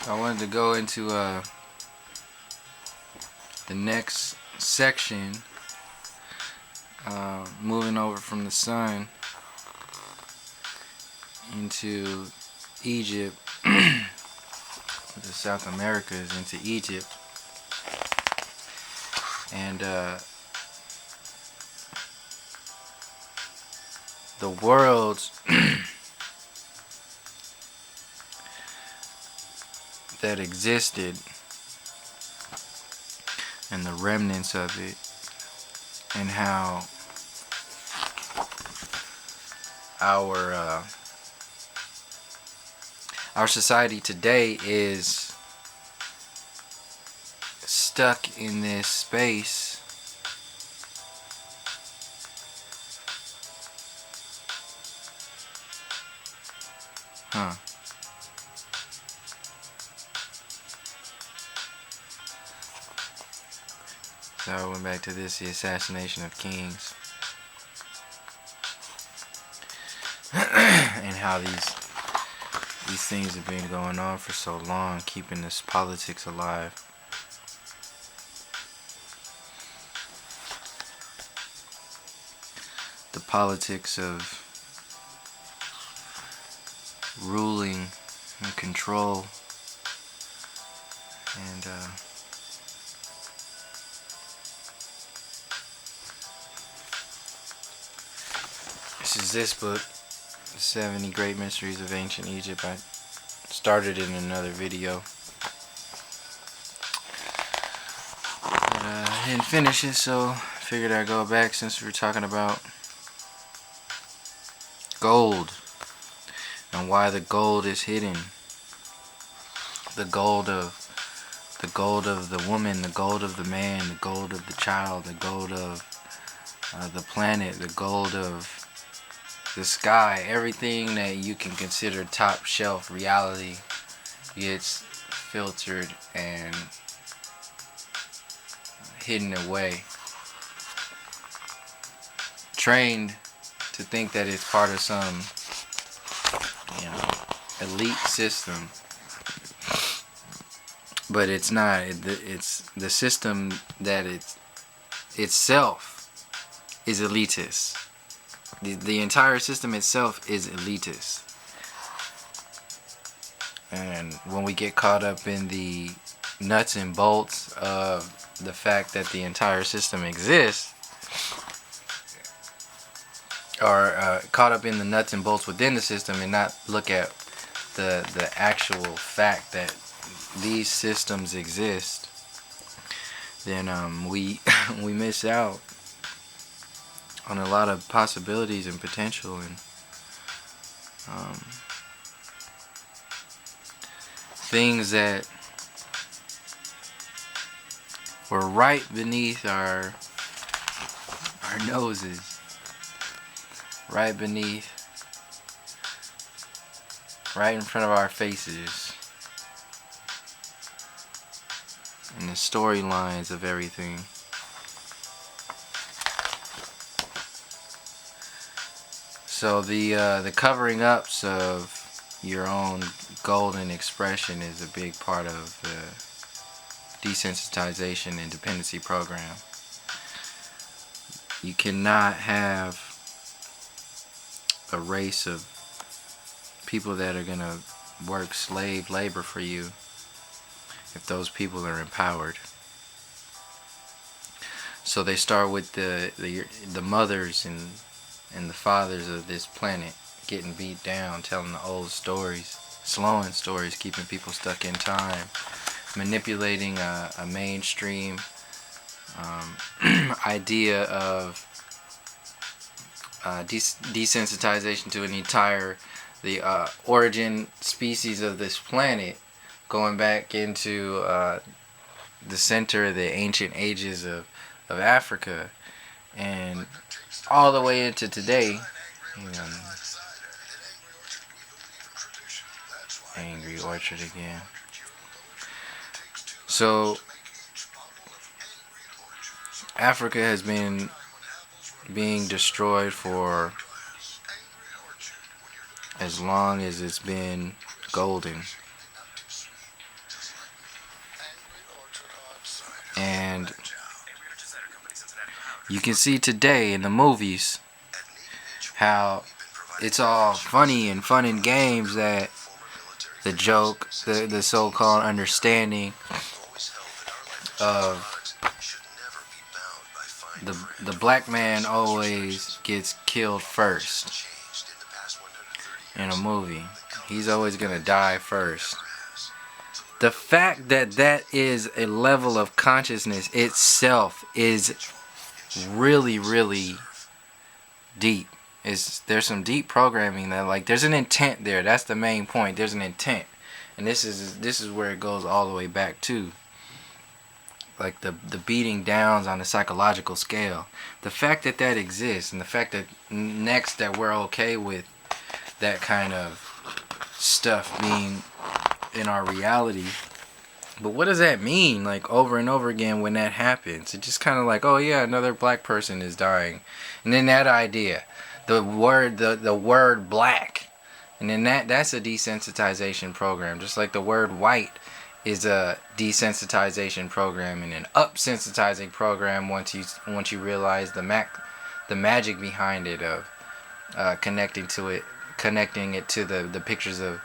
I wanted to go into the next section, moving over from the sun into Egypt. The South Americas into Egypt, and the worlds that existed and the remnants of it, and how our society today is stuck in this space So I went back to this, the assassination of kings, and how these things have been going on for so long, keeping this politics alive. The politics of ruling and control, and this is this book, The 70 Great Mysteries of Ancient Egypt. I started it in another video, but I didn't finish it, so I figured I'd go back since we were talking about gold and why the gold is hidden. The gold of the woman, the gold of the man, the gold of the child, the gold of the planet, the gold of the sky. Everything that you can consider top shelf reality gets filtered and hidden away. Trained to think that it's part of some, elite system, but it's not. It's the system that itself is elitist. The entire system itself is elitist. And when we get caught up in the nuts and bolts of the fact that the entire system exists, or caught up in the nuts and bolts within the system and not look at the actual fact that these systems exist, then we miss out on a lot of possibilities and potential, and things that were right beneath our noses, right beneath, right in front of our faces, and the storylines of everything. So the covering ups of your own golden expression is a big part of the desensitization and dependency program. You cannot have a race of people that are going to work slave labor for you if those people are empowered. So they start with the mothers and the fathers of this planet getting beat down, telling the old stories, slowing stories, keeping people stuck in time, manipulating a mainstream idea of desensitization to the origin species of this planet, going back into the center of the ancient ages of Africa, and all the way into today. Angry Orchard again. So Africa has been being destroyed for as long as it's been golden. You can see today in the movies how it's all funny and fun and games, that the joke, the so-called understanding of the black man always gets killed first in a movie. He's always gonna die first. The fact that that is a level of consciousness itself is really, really deep. There's some deep programming that, like, there's an intent there. That's the main point. There's an intent, and this is where it goes all the way back to, like, the beating downs on the psychological scale. The fact that that exists, and the fact that next that we're okay with that kind of stuff being in our reality. But what does that mean? Like, over and over again when that happens, it's just kind of like, oh yeah, another black person is dying, and then that idea, the word black, and then that's a desensitization program, just like the word white is a desensitization program and an upsensitizing program once you realize the magic behind it, of connecting it to the pictures of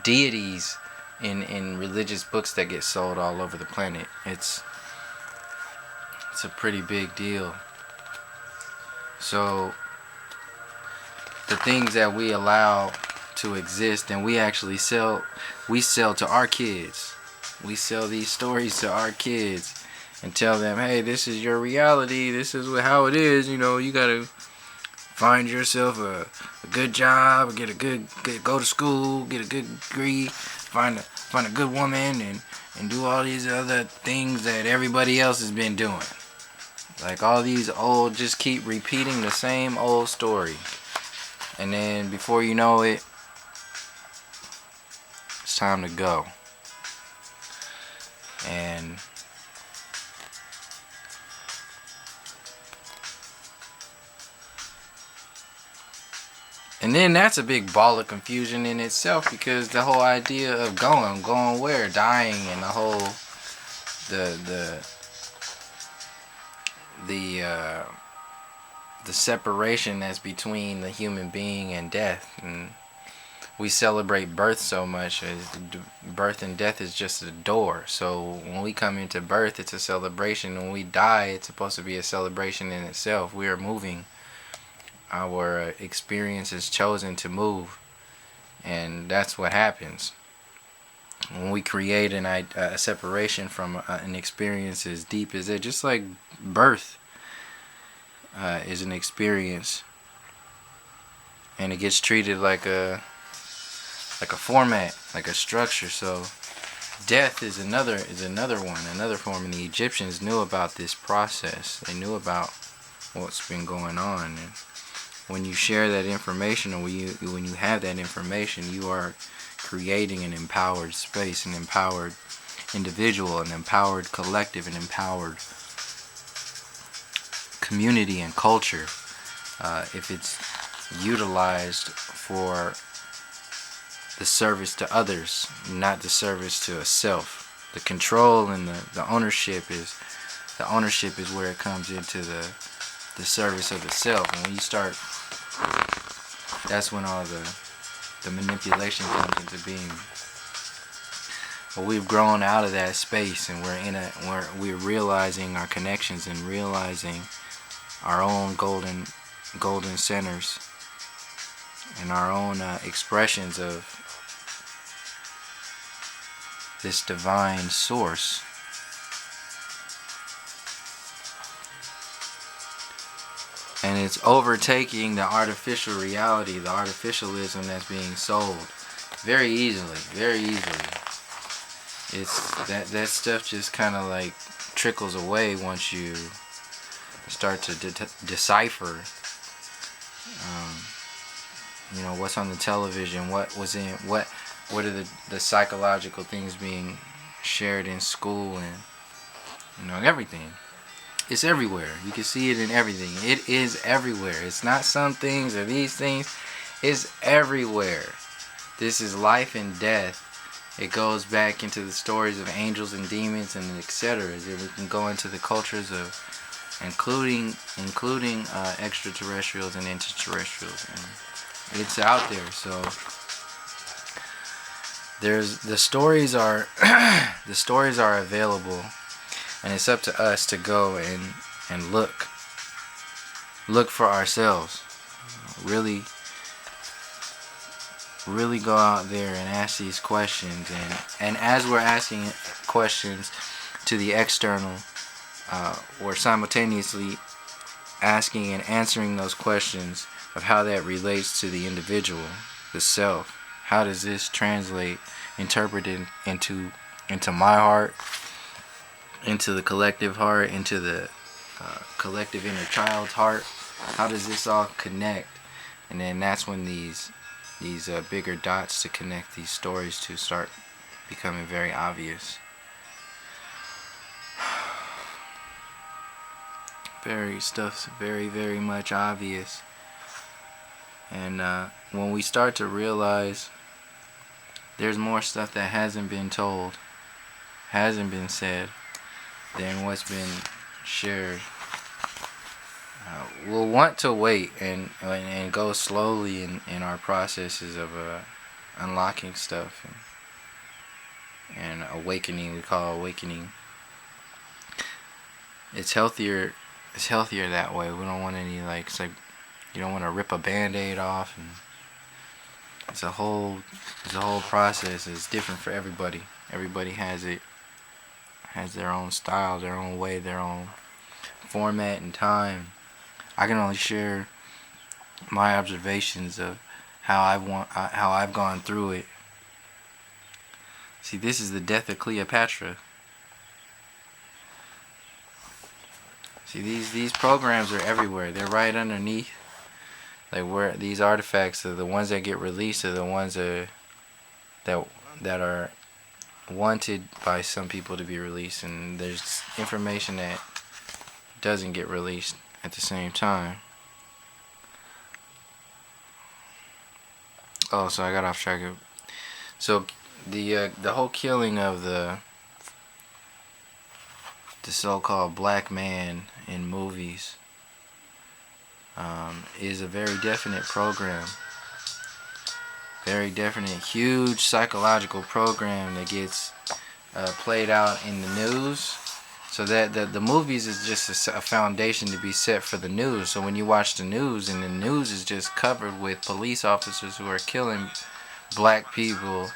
deities in religious books that get sold all over the planet. It's a pretty big deal. So the things that we allow to exist, and we actually sell to our kids. We sell these stories to our kids and tell them, hey, this is your reality, this is how it is, you gotta find yourself a good job, get a good go to school, get a good degree, find a good woman, and do all these other things that everybody else has been doing. Like, all these old, just keep repeating the same old story. And then before you know it, it's time to go. And then that's a big ball of confusion in itself, because the whole idea of going where, dying, and the whole the separation that's between the human being and death. And we celebrate birth so much, as birth and death is just a door. So when we come into birth, it's a celebration. When we die, it's supposed to be a celebration in itself. We are moving. Our experience is chosen to move, and that's what happens when we create a separation from an experience as deep as it. Just like birth is an experience, and it gets treated like a format, like a structure. So death is another form, and the Egyptians knew about this process. They knew about what's been going on. And when you share that information, or when you have that information, you are creating an empowered space, an empowered individual, an empowered collective, an empowered community and culture, if it's utilized for the service to others, not the service to a self. The control and the ownership is where it comes into the service of the self. And when you start, that's when all the manipulation comes into being. But we've grown out of that space, and we're realizing our connections and realizing our own golden centers and our own expressions of this divine source. And it's overtaking the artificial reality, the artificialism that's being sold very easily. It's that stuff just kind of like trickles away once you start to decipher what's on the television, what are the psychological things being shared in school, and everything. It's everywhere. You can see it in everything. It is everywhere. It's not some things or these things. It's everywhere. This is life and death. It goes back into the stories of angels and demons and etc. We can go into the cultures of including extraterrestrials and interterrestrials, and it's out there. So there's the stories are the stories are available, and it's up to us to go and look for ourselves. Really go out there and ask these questions, and as we're asking questions to the external, we're simultaneously asking and answering those questions of how that relates to the individual, the self. How does this translate, interpreted into my heart, into the collective heart, into the collective inner child's heart? How does this all connect? And then that's when these bigger dots to connect these stories to start becoming very obvious. Stuff's very much obvious. And when we start to realize there's more stuff that hasn't been told, hasn't been said, than what's been shared, we'll want to wait and go slowly in our processes of unlocking stuff and awakening. We call awakening. It's healthier that way. We don't want any it's like you don't want to rip a band-aid off, and it's a whole process. It's different for everybody. Everybody has their own style, their own way, their own format and time. I can only share my observations of how I've gone through it. See, this is the death of Cleopatra. See, these programs are everywhere. They're right underneath. Like, where these artifacts are, the ones that get released are the ones that are wanted by some people to be released, and there's information that doesn't get released at the same time. Oh, so I got off track of. So the whole killing of the so-called black man in movies is a very definite program. Very definite, huge psychological program that gets played out in the news. So that the movies is just a foundation to be set for the news. So when you watch the news, and the news is just covered with police officers who are killing black people.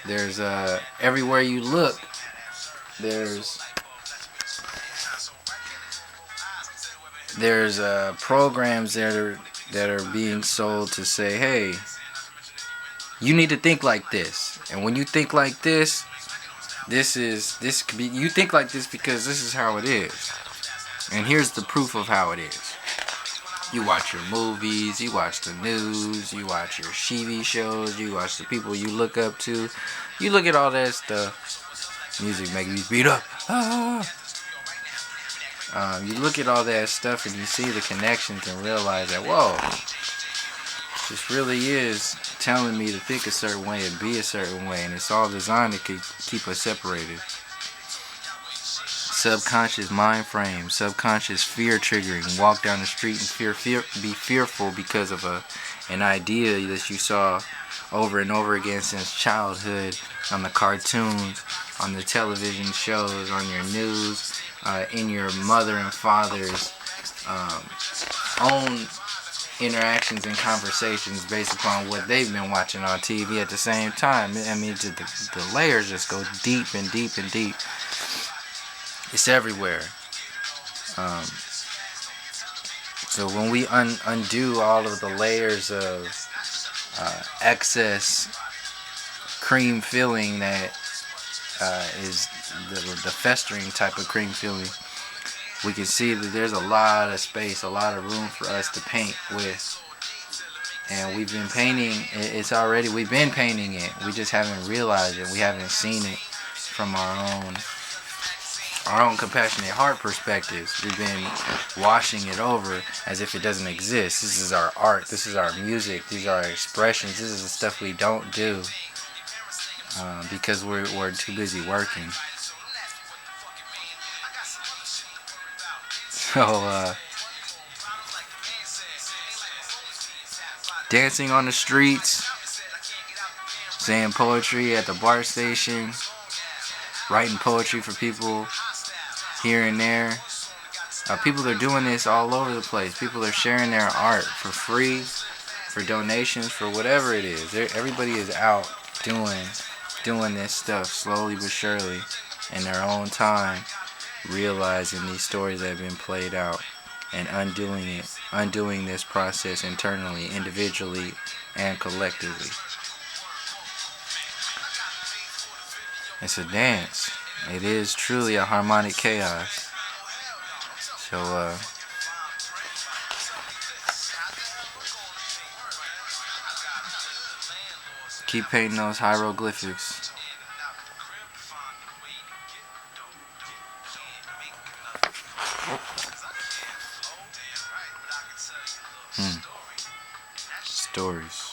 There's everywhere you look, there's programs that are being sold to say, hey, you need to think like this, and when you think like this could be, you think like this because this is how it is, and here's the proof of how it is. You watch your movies, you watch the news, you watch your TV shows, you watch the people you look up to, you look at all that stuff. Music make me beat up. You look at all that stuff and you see the connections and realize that, whoa, this really is telling me to think a certain way and be a certain way, and it's all designed to keep us separated. Subconscious mind frame, subconscious fear triggering. Walk down the street and be fearful because of an idea that you saw over and over again since childhood, on the cartoons, on the television shows, on your news, in your mother and father's own interactions and conversations based upon what they've been watching on TV at the same time. I mean, the layers just go deep and deep and deep. It's everywhere. So when we undo all of the layers of excess cream filling that is the festering type of cream filling, we can see that there's a lot of space, a lot of room for us to paint with. And we've been painting, we've been painting it. We just haven't realized it. We haven't seen it from our own compassionate heart perspectives. We've been washing it over as if it doesn't exist. This is our art. This is our music. These are our expressions. This is the stuff we don't do because we're too busy working. dancing on the streets, saying poetry at the bar station, writing poetry for people here and there. People are doing this all over the place. People are sharing their art for free, for donations, for whatever it is. Everybody is out doing this stuff slowly but surely in their own time, realizing these stories that have been played out and undoing this process internally, individually, and collectively. It's a dance. It is truly a harmonic chaos. So, keep painting those hieroglyphics. Stories.